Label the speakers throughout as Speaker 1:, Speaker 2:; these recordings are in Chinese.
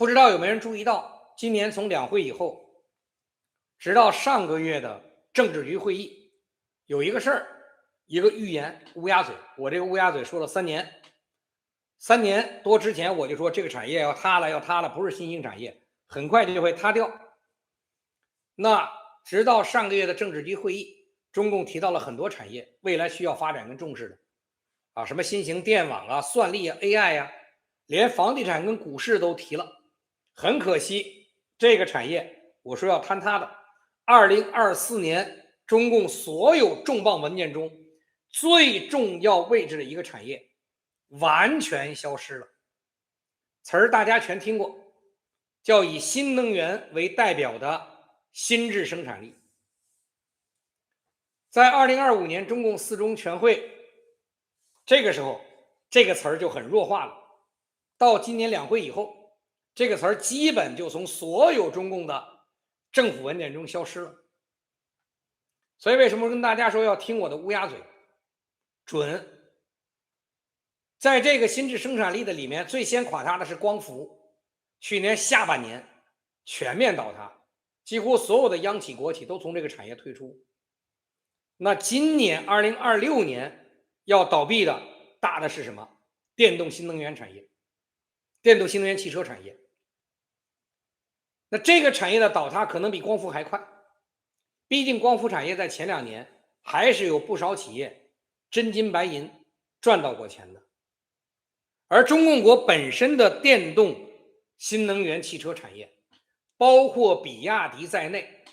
Speaker 1: 不知道有没有人注意到，今年从两会以后，直到上个月的政治局会议，有一个事儿，一个预言乌鸦嘴。我这个乌鸦嘴说了3年多之前我就说这个产业要塌了，不是新兴产业，很快就会塌掉。那直到上个月的政治局会议，中共提到了很多产业未来需要发展跟重视的什么新型電網啊、算力啊、AI 啊，连房地產跟股市都提了。很可惜，這個產業我說要坍塌的，2024年中共所有重磅文件中最重要位置的一個產業完全消失了。詞兒大家全聽過，叫以新能源為代表的新質生產力。在2025年中共4中全會，這個時候這個詞兒就很弱化了。到今年兩會以後，這個詞兒基本就從所有中共的政府文件中消失了。所以為什麼跟大家說要聽我的烏鴉嘴？準。在這個新質生產力的裡面，最先垮塌的是光伏，去年下半年全面倒塌，幾乎所有的央企國企都從這個產業退出。那今年2026年要倒閉的大的是什麼？電動新能源產業，電動新能源汽車產業。那這個產業的倒塌可能比光伏還快，畢竟光伏產業在前2年還是有不少企業真金白銀賺到過錢的。而中共國本身的電動新能源汽車產業，包括比亞迪在內，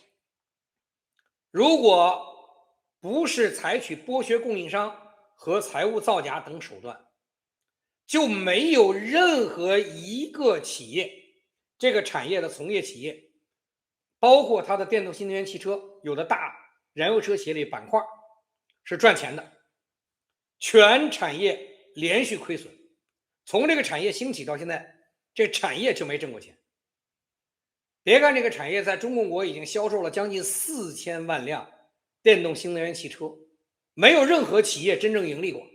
Speaker 1: 如果不是採取剝削供應商和財務造假等手段，就沒有任何一個企業，這個產業的從業企業，包括它的電動新能源汽車，有的大燃油車企業裡板塊是賺錢的，全產業連續虧損。從這個產業興起到現在，這產業就沒掙過錢。別看這個產業在中共國已經銷售了將近4000萬輛電動新能源汽車，沒有任何企業真正盈利過。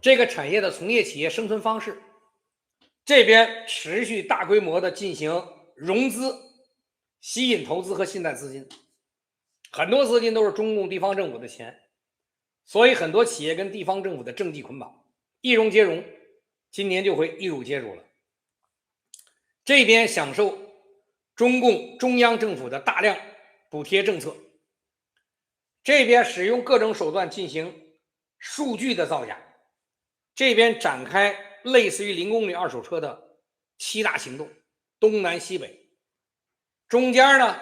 Speaker 1: 這個產業的從業企業生存方式，這邊持續大規模的進行融資，吸引投資和信貸資金，很多資金都是中共地方政府的錢，所以很多企業跟地方政府的政績捆綁，一融接融，今年就會一乳接乳了。這邊享受中共中央政府的大量補貼政策，這邊使用各種手段進行數據的造假，這邊展開類似於0公里二手車的7大行動，東南西北，中間呢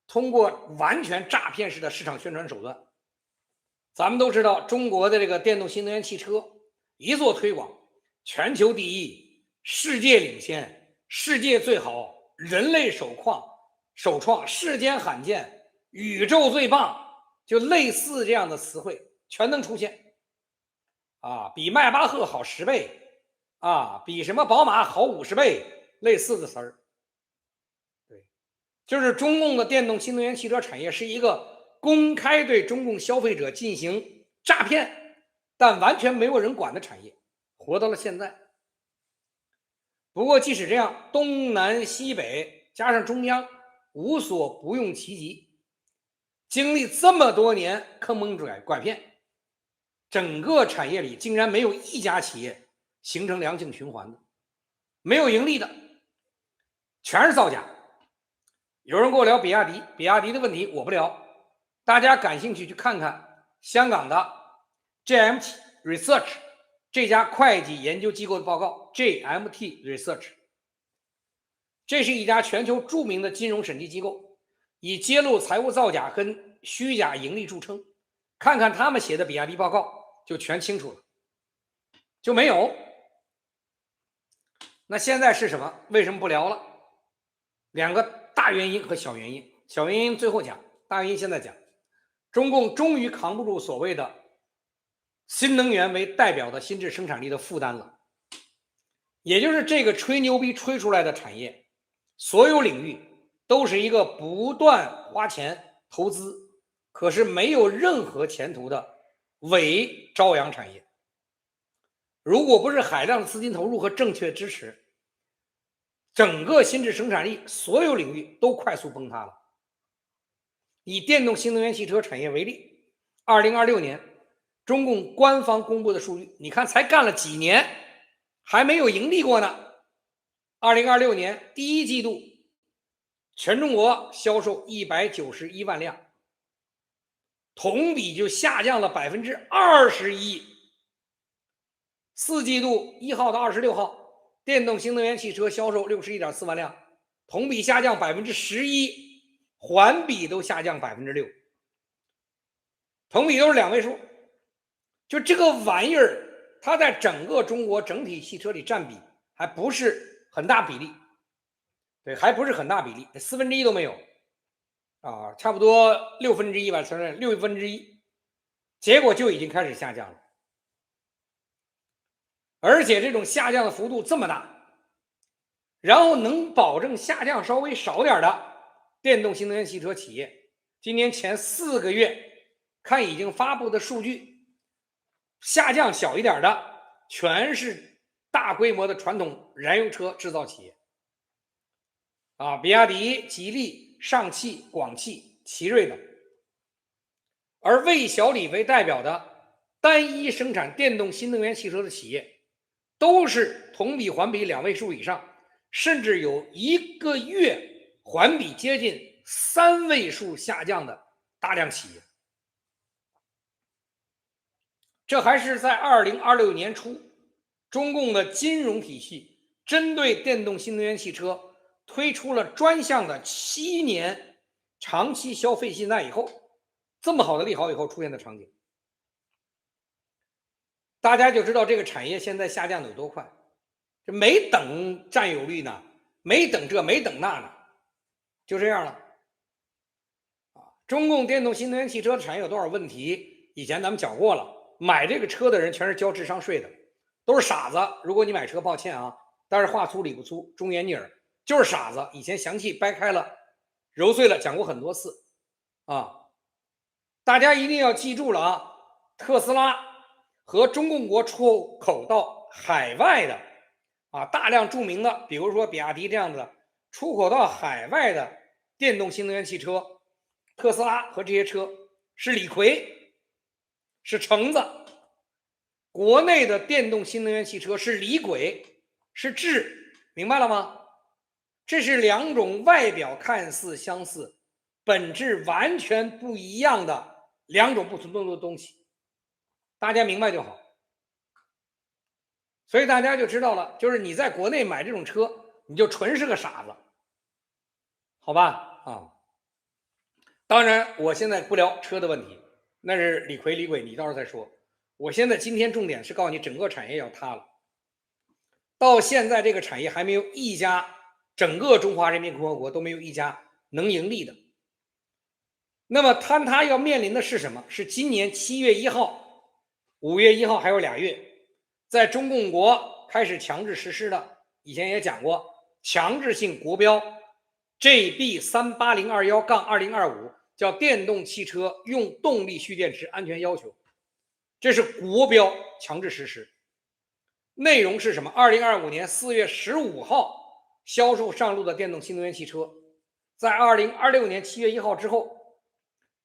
Speaker 1: 通過完全詐騙式的市場宣傳手段。咱們都知道中國的這個電動新能源汽車一做推廣，全球第一，世界領先，世界最好，人類首創，世間罕見，宇宙最棒，就類似這樣的詞彙全能出現。比邁巴赫好10倍，比什麼寶馬好50倍，類似的詞兒。對，就是中共的電動新能源汽車產業是一個公開對中共消費者進行詐騙，但完全沒有人管的產業，活到了現在。不過即使這樣，東南西北加上中央無所不用其極，經歷這麼多年坑蒙拐騙，整個產業裡竟然沒有一家企業形成良性循環的，沒有盈利的，全是造假。有人跟我聊比亞迪，比亞迪的問題我不聊，大家感興趣去看看香港的 GMT Research 這家會計研究機構的報告。 GMT Research 這是一家全球著名的金融審計機構，以揭露財務造假和虛假盈利著稱，看看他們寫的比亞迪報告就全清楚了，就沒有。那現在是什麼？為什麼不聊了？兩個大原因和小原因，小原因最後講，大原因現在講。中共終於扛不住所謂的新能源為代表的新質生產力的負擔了，也就是這個吹牛逼吹出來的產業，所有領域都是一個不斷花錢投資，可是沒有任何前途的偽朝陽產業。如果不是海量的資金投入和正確支持，整個新質生產力所有領域都快速崩塌了。以電動新能源汽車產業為例，2026年中共官方公布的數據，你看才幹了幾年，還沒有盈利過呢。2026年第一季度，全中國銷售191萬輛，同比就下降了21%。4季度1號到26號，電動新能源汽車銷售61.4萬輛，同比下降11%，環比都下降6%，同比都是2位數。就這個玩意兒，它在整個中國整體汽車裡占比還不是很大比例，对，还不是很大比例，1/4都沒有啊，差不多1/6吧，承認1/6，結果就已經開始下降了。而且這種下降的幅度這麼大，然後能保證下降稍微少點的電動新能源汽車企業，今年前4個月看已經發布的數據，下降小一點的全是大規模的傳統燃油車制造企業啊，比亞迪、吉利、上汽、廣汽、奇瑞等。而魏小李為代表的單一生產電動新能源汽車的企業，都是同比環比2位數以上，甚至有1個月環比接近3位數下降的大量企業。這還是在2026年初，中共的金融體系針對電動新能源汽車推出了專項的7年長期消費信貸以後，這麼好的利好以後出現的場景。大家就知道這個產業現在下降的有多快，這沒等占有率呢，沒等這沒等那呢，就這樣了。中共電動新能源汽車產業有多少問題？以前咱們講過了，買這個車的人全是交智商稅的，都是傻子。如果你買車，抱歉啊，但是話粗理不粗，忠言逆耳，就是傻子。以前詳細掰開了揉碎了講過很多次啊，大家一定要記住了啊，特斯拉和中共國出口到海外的啊，大量著名的，比如說比亞迪這樣的出口到海外的電動新能源汽車，特斯拉和這些車是李逵，是橙子；國內的電動新能源汽車是李鬼，是智，明白了嗎？這是2種外表看似相似，本質完全不一樣的2種不同的東西。大家明白就好，所以大家就知道了，就是你在国内買這種车，你就纯是個傻子，好吧？啊，當然我現在不聊車的問題，那是李逵李鬼，你到时候再说。我现在今天重點是告訴你，整個產業要塌了。到現在這個產業還沒有一家，整個中華人民共和國都沒有一家能盈利的。那麼坍塌要面臨的是什麼？是今年7月1號。5月1號還有2月，在中共國開始強制實施的，以前也講過，強制性國標 GB38021-2025，叫電動汽車用動力蓄電池安全要求，這是國標強制實施。內容是什麼？2025年4月15號銷售上路的電動新能源汽車，在2026年7月1號之後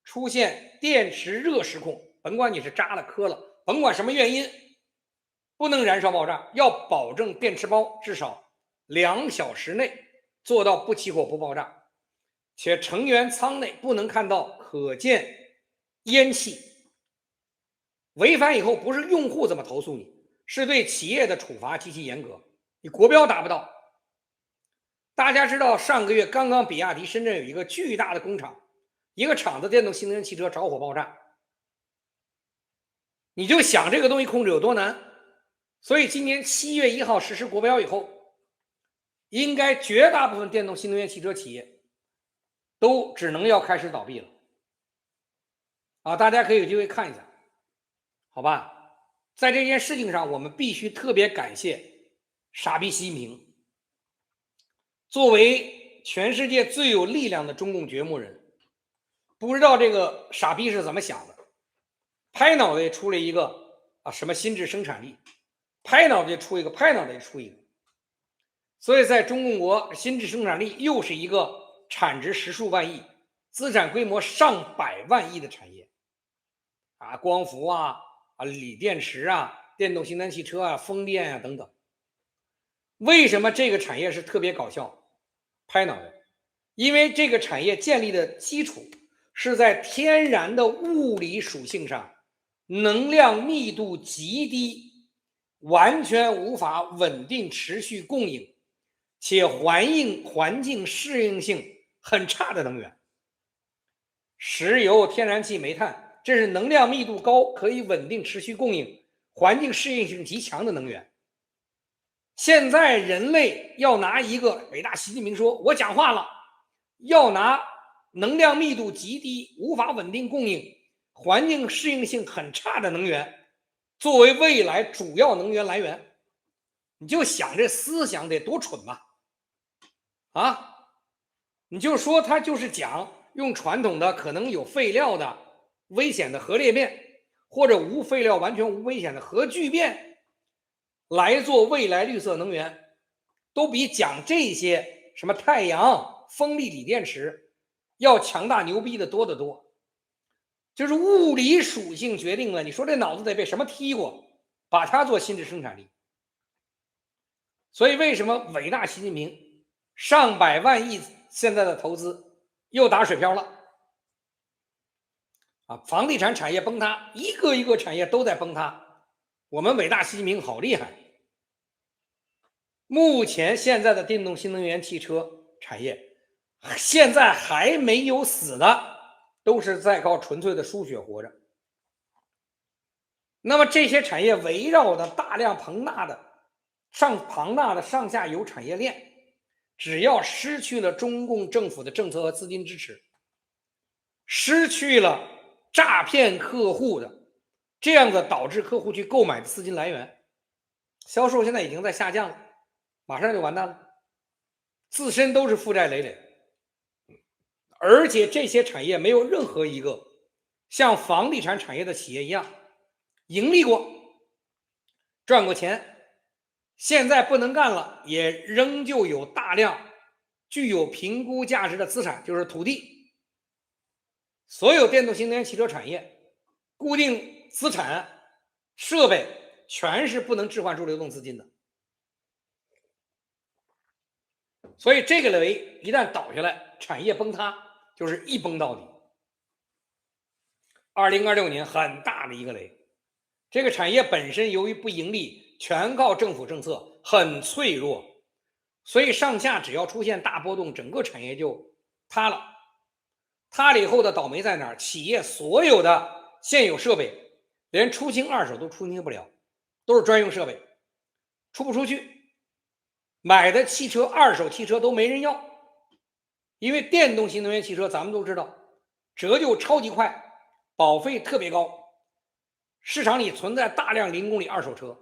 Speaker 1: 出現電池熱失控，甭管你是扎了磕了，甭管什麼原因，不能燃燒爆炸，要保證電池包至少2小時內做到不起火不爆炸，且成員艙內不能看到可見煙氣。違反以後不是用戶怎麼投訴你，是對企業的處罰極其嚴格，你國標達不到。大家知道上個月剛剛比亞迪深圳有一個巨大的工廠，一個廠子電動新能源汽車着火爆炸，你就想這個東西控制有多難。所以今年7月1號實施國標以後，應該絕大部分電動新能源汽車企業都只能要開始倒閉了啊！大家可以有機會看一下，好吧？在這件事情上，我們必須特別感謝傻逼習近平，作為全世界最有力量的中共掘墓人，不知道這個傻逼是怎麼想的，拍腦袋出了一個什麼新質生產力，拍脑袋出一个，拍脑袋出一个。所以在中共国，新质生产力又是一个产值10数万亿、资产規模上百萬億的產業啊，光伏啊、鋰電池啊、電動新能源汽車啊、風電啊等等。為什麼這個產業是特別搞笑？拍腦袋，因為這個產業建立的基礎是在天然的物理屬性上，能量密度極低，完全無法穩定持續供應，且環境適應性很差的能源。石油、天然氣、煤炭，這是能量密度高，可以穩定持續供應，環境適應性極強的能源。現在人類要拿一個偉大習近平說，我講話了，要拿能量密度極低、無法穩定供應、環境適應性很差的能源作為未來主要能源來源，你就想這思想得多蠢吧？啊，你就說他就是講用傳統的可能有廢料的危險的核裂變，或者無廢料完全無危險的核聚變來做未來綠色能源，都比講這些什麼太陽、風力、鋰電池要強大牛逼的多得多。就是物理屬性決定了，你說這腦子得被什麼踢過，把它做新質生產力。所以為什麼偉大習近平上百萬億現在的投資又打水漂了？啊，房地產產業崩塌，一個一個產業都在崩塌。我們偉大習近平好厲害。目前現在的電動新能源汽車產業，現在還沒有死的，都是在靠純粹的輸血活着。那麼這些產業圍繞的大量龐大的上下游產業鏈，只要失去了中共政府的政策和資金支持，失去了詐騙客戶的這樣子導致客戶去購買的資金來源，銷售現在已經在下降了，馬上就完蛋了，自身都是負債累累，而且這些產業沒有任何一個像房地產產業的企業一樣盈利過、賺過錢，現在不能幹了，也仍舊有大量具有評估價值的資產，就是土地。所有電動新能源汽車產業固定資產設備全是不能置換出流動資金的，所以這個雷一旦倒下來，產業崩塌就是一崩到底。2026年很大的一個雷，這個產業本身由於不盈利，全靠政府政策，很脆弱，所以上下只要出現大波動，整個產業就塌了。塌了以後的倒霉在哪兒？企業所有的現有設備連出清二手都出清不了，都是專用設備，出不出去，買的汽車二手汽車都沒人要，因為電動新能源汽車咱們都知道折舊超級快，保費特別高，市場裡存在大量零公里二手車，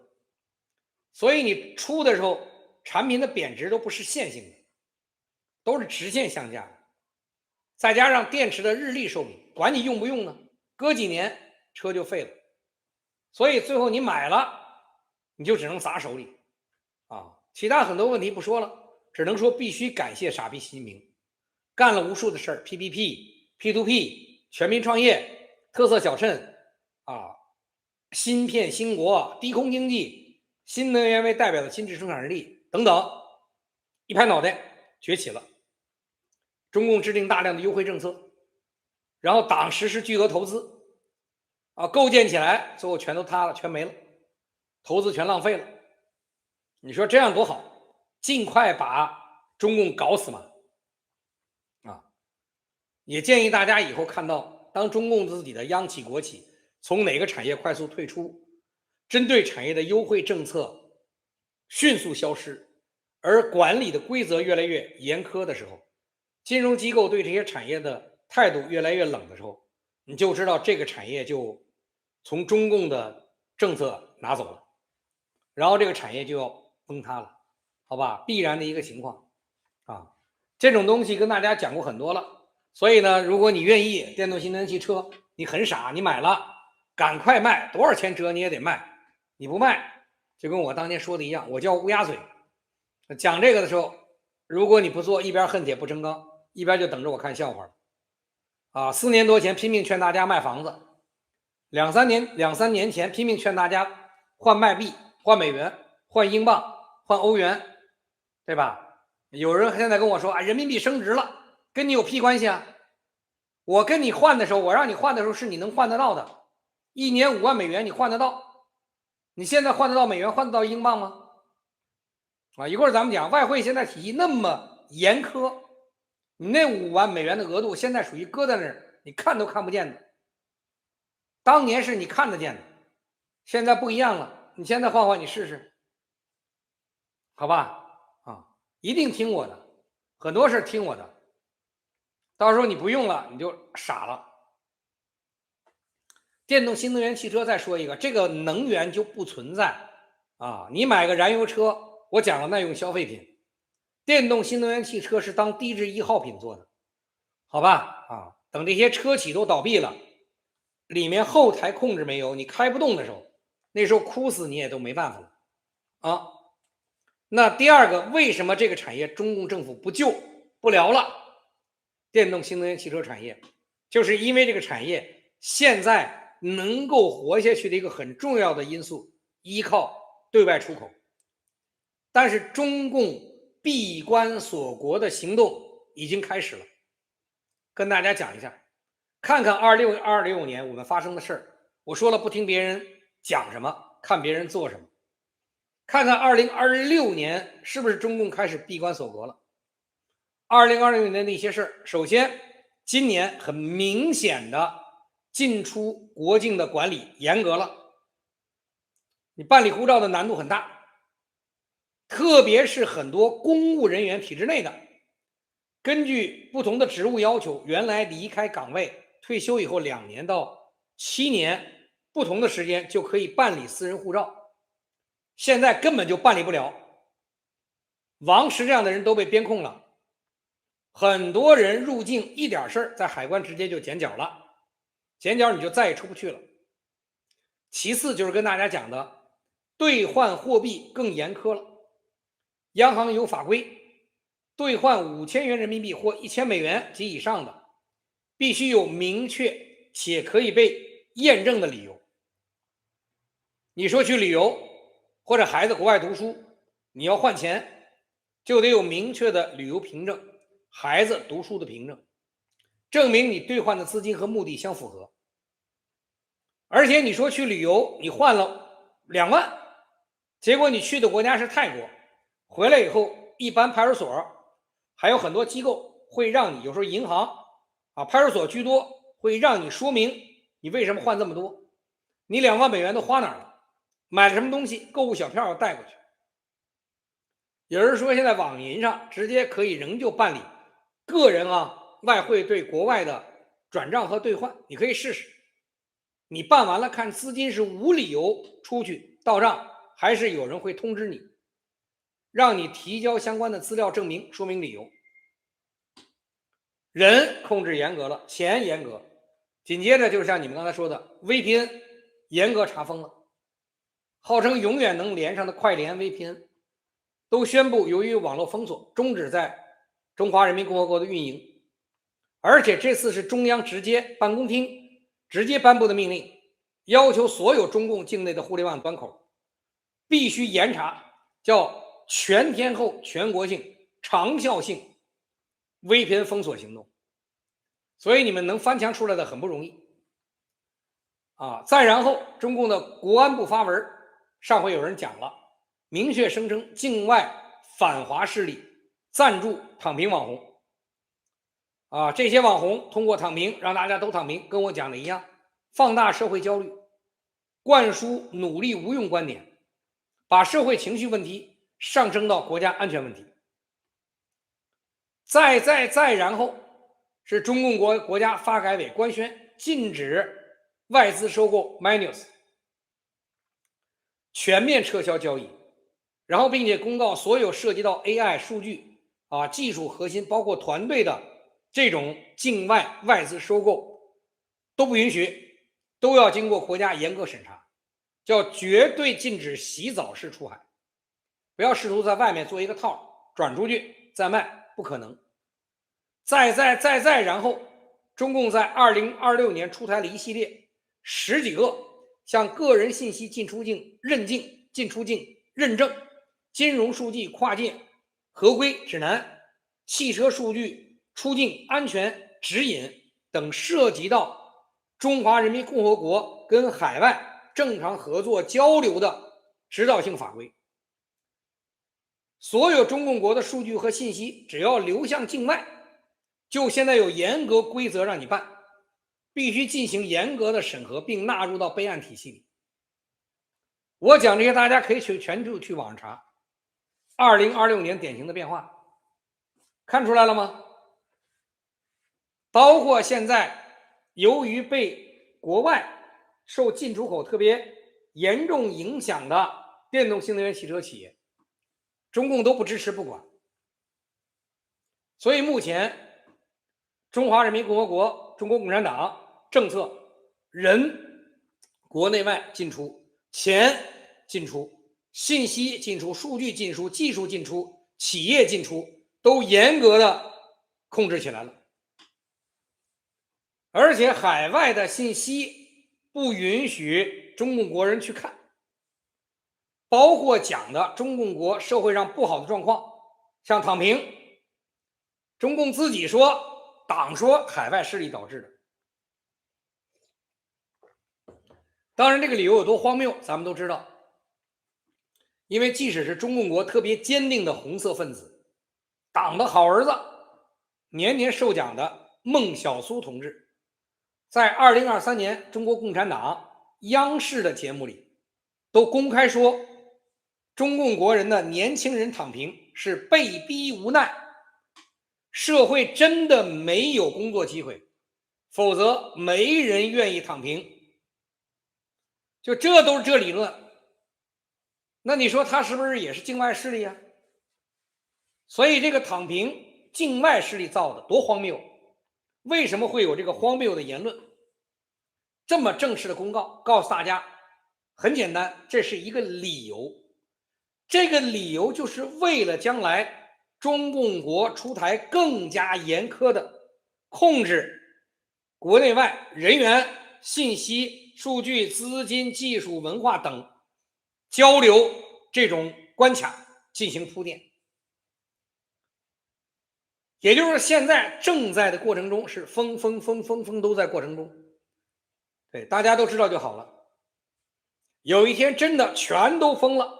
Speaker 1: 所以你出的時候產品的貶值都不是線性的，都是直線向下的，再加上電池的日曆壽命，管你用不用呢，隔幾年車就廢了，所以最後你買了你就只能砸手裡啊。其他很多問題不說了，只能說必須感謝傻逼習近平，幹了無數的事兒 ，PPP、P2P、全民創業、特色小鎮啊，芯片興國、低空經濟、新能源為代表的新質生產力等等，一拍腦袋崛起了。中共制定大量的優惠政策，然後黨實施巨額投資啊，構建起來最後全都塌了，全沒了，投資全浪費了。你說這樣多好，盡快把中共搞死嘛。啊，也建議大家以後看到，當中共自己的央企國企從哪個產業快速退出，針對產業的優惠政策迅速消失，而管理的規則越來越嚴苛的時候，金融機構對這些產業的態度越來越冷的時候，你就知道這個產業就從中共的政策拿走了，然後這個產業就要崩塌了，好吧，必然的一個情況啊。這種東西跟大家講過很多了，所以呢，如果你願意電動新能源汽車，你很傻，你買了趕快賣，多少錢折你也得賣，你不賣就跟我当年說的一樣，我叫烏鴉嘴。講這個的時候，如果你不做，一邊恨鐵不成鋼，一邊就等着我看笑話啊！4年多前拼命勸大家賣房子，两三年前拼命勸大家換卖幣、換美元、換英镑、換歐元，对吧？有人现在跟我说啊，人民幣升值了，跟你有屁關係啊！我跟你換的時候，我讓你換的時候是你能換得到的，1年5萬美元你換得到，你現在換得到美元，換得到英鎊嗎？啊，一會兒咱們講外匯現在體系那麼嚴苛，你那5萬美元的額度現在屬於擱在那兒，你看都看不見的。當年是你看得見的，現在不一樣了。你現在換換，你試試，好吧？啊，一定听我的，很多事聽我的。到时候你不用了，你就傻了。電動新能源汽車再說一個，這個能源就不存在啊！你買個燃油車，我講了耐用消費品，電動新能源汽車是當低質1號品做的，好吧？啊，等這些車企都倒閉了，裡面後台控制沒有，你開不動的時候，那時候哭死你也都沒辦法了啊！那第二個，為什麼這個產業中共政府不救不聊了？電動新能源汽車產業，就是因為這個產業現在能夠活下去的一個很重要的因素，依靠對外出口。但是中共閉關鎖國的行動已經開始了，跟大家講一下，看看26年我們發生的事兒。我說了不聽別人講什麼，看別人做什麼。看看2026年是不是中共開始閉關鎖國了？2026年的一些事兒，首先，今年很明顯的进出國境的管理嚴格了，你辦理護照的難度很大，特別是很多公務人員體制內的，根據不同的職務要求，原來離開崗位退休以後2年到7年不同的時間就可以辦理私人護照，現在根本就辦理不了。王石這樣的人都被邊控了，很多人入境一點事兒，在海關直接就檢繳了，檢繳你就再也出不去了。其次就是跟大家講的，兌換貨幣更嚴苛了，央行有法規，兌換5000元人民幣或1000美元及以上的，必須有明確且可以被驗證的理由。你說去旅遊，或者孩子國外讀書，你要換錢，就得有明確的旅遊憑證，孩子讀書的憑證，證明你兌換的資金和目的相符合。而且你說去旅遊，你換了2萬，結果你去的國家是泰國，回来以後，一般派出所還有很多機構會讓你，有時候銀行啊，派出所居多，會讓你說明你為什麼換這麼多，你2萬美元都花哪兒了，買了什麼東西，購物小票要帶過去。有人說现在網銀上直接可以仍舊辦理個人外匯對國外的轉賬和兌換，你可以試試。你辦完了看資金是無理由出去到賬，還是有人會通知你，讓你提交相關的資料證明說明理由。人控制嚴格了，錢嚴格，緊接着就是像你們剛才說的 VPN 嚴格查封了，號稱永遠能連上的快連 VPN 都宣布由於網絡封鎖終止在中華人民共和國的運營。而且這次是中央直接辦公廳直接頒布的命令，要求所有中共境內的互聯網端口必須嚴查，叫全天候全國性長效性 VPN 封鎖行動。所以你們能翻墙出來的很不容易再然後中共的國安部发文，上回有人講了，明確聲稱境外反華勢力贊助躺平網紅這些網紅通過躺平讓大家都躺平，跟我講的一樣，放大社會焦慮，灌輸努力無用觀點，把社會情緒問題上升到國家安全問題。再然後是中共國家發改委官宣禁止外資收購 MyNews， 全面撤銷交易，然后并且公告所有涉及到 AI 數據技術核心包括團隊的這種境外外資收購都不允許，都要經過國家嚴格審查，叫絕對禁止洗澡式出海，不要試圖在外面做一個套轉出去再賣，不可能。再，然後中共在2026年出台了一系列10幾個向個人信息进出境認證、進出境認證、金融數據跨界合規指南、汽車數據出境安全指引等涉及到中華人民共和國跟海外正常合作交流的指導性法規。所有中共國的數據和信息只要流向境外，就现在有严格規則讓你辦，必須進行嚴格的審核並納入到備案體系裡。我講這些大家可以全部去網上查2026年典型的變化，看出來了嗎？包括现在由于被國外受進出口特別嚴重影響的電動新能源汽車企業，中共都不支持不管。所以目前中華人民共和國中國共產黨政策，人國內外進出，錢進出，信息進出，數據進出，技術進出，企業進出，都嚴格的控制起來了。而且海外的信息不允許中共國人去看，包括講的中共國社會上不好的狀況，像躺平，中共自己說，黨說海外勢力導致的。當然這個理由有多荒謬咱們都知道，因為即使是中共國特別堅定的紅色分子，黨的好兒子，年年受獎的孟曉蘇同志，在2023年中國共產黨央視的節目裡都公開說，中共國人的年輕人躺平是被逼無奈，社會真的沒有工作機會，否則沒人願意躺平。就這都是這理論，那你說他是不是也是境外勢力啊？所以這個躺平境外勢力造的多荒謬，為什麼會有這個荒謬的言論？這麼正式的公告告訴大家，很簡單，這是一個理由。這個理由就是為了將來中共國出台更加嚴苛的控制國內外人員、信息、數據、資金、技術、文化等交流這種關卡進行鋪墊。也就是說現在正在的過程中是封都在過程中，对，大家都知道就好了。有一天真的全都封了，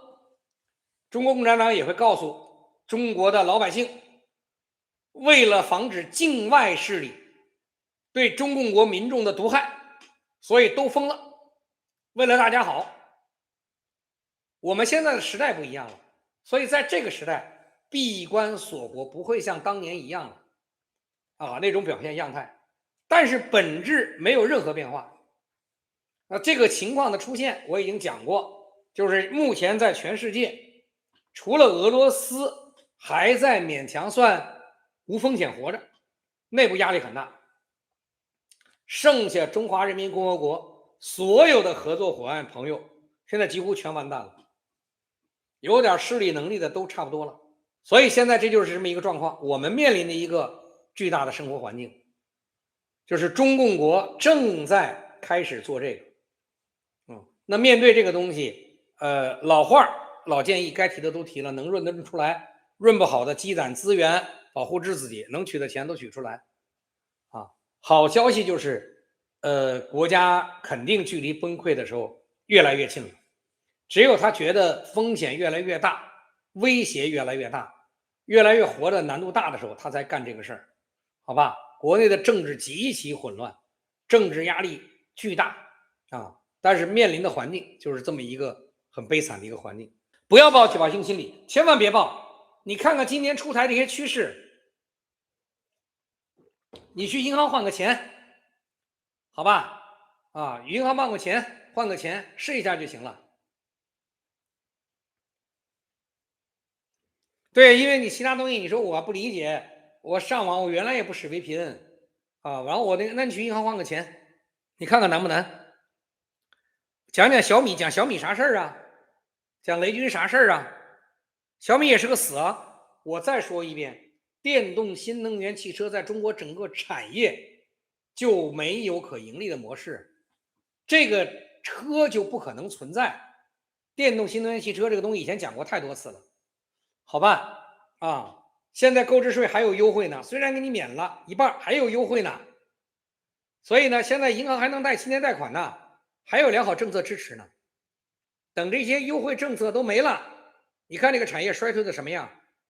Speaker 1: 中国共產黨也會告訴中國的老百姓，為了防止境外勢力對中共國民眾的毒害，所以都封了，為了大家好。我們現在的時代不一樣了，所以在這個時代閉關鎖國不會像當年一樣了那種表現樣態，但是本質沒有任何變化。那這個情況的出現我已經講過，就是目前在全世界除了俄羅斯還在勉強算無風險活着，內部壓力很大，剩下中華人民共和國所有的合作夥伴朋友現在幾乎全完蛋了，有點勢力能力的都差不多了。所以現在這就是這麼一個狀況，我們面臨的一個巨大的生活環境，就是中共國正在開始做這個。那面對這個東西，老話老建議該提的都提了，能潤的潤出來，潤不好的積攢資源，保護自己，能取的錢都取出來。好消息就是，國家肯定距離崩潰的時候越來越近了。只有他覺得風險越來越大，威脅越來越大，越來越活的難度大的時候，他才幹這個事兒，好吧？國內的政治極其混亂，政治壓力巨大但是面臨的環境就是這麼一個很悲慘的一個環境。不要抱僥倖心理，千萬別抱。你看看今年出台這些趨勢，你去銀行換個錢，好吧？銀行換個錢，換個錢試一下就行了。對，因為你其他東西你說我不理解，我上網我原来也不使 VPN 然後那你去銀行換個錢，你看看難不難？講講小米，講小米啥事兒啊？講雷軍啥事兒啊？小米也是個死啊！我再說一遍，電動新能源汽車在中國整個產業就沒有可盈利的模式，這個車就不可能存在。電動新能源汽車這個東西以前講過太多次了，好吧？啊，現在購置稅還有優惠呢，雖然給你免了一半，還有優惠呢。所以呢，現在銀行還能貸青年貸款呢，還有良好政策支持呢。等這些優惠政策都沒了，你看這個產業衰退的什麼樣？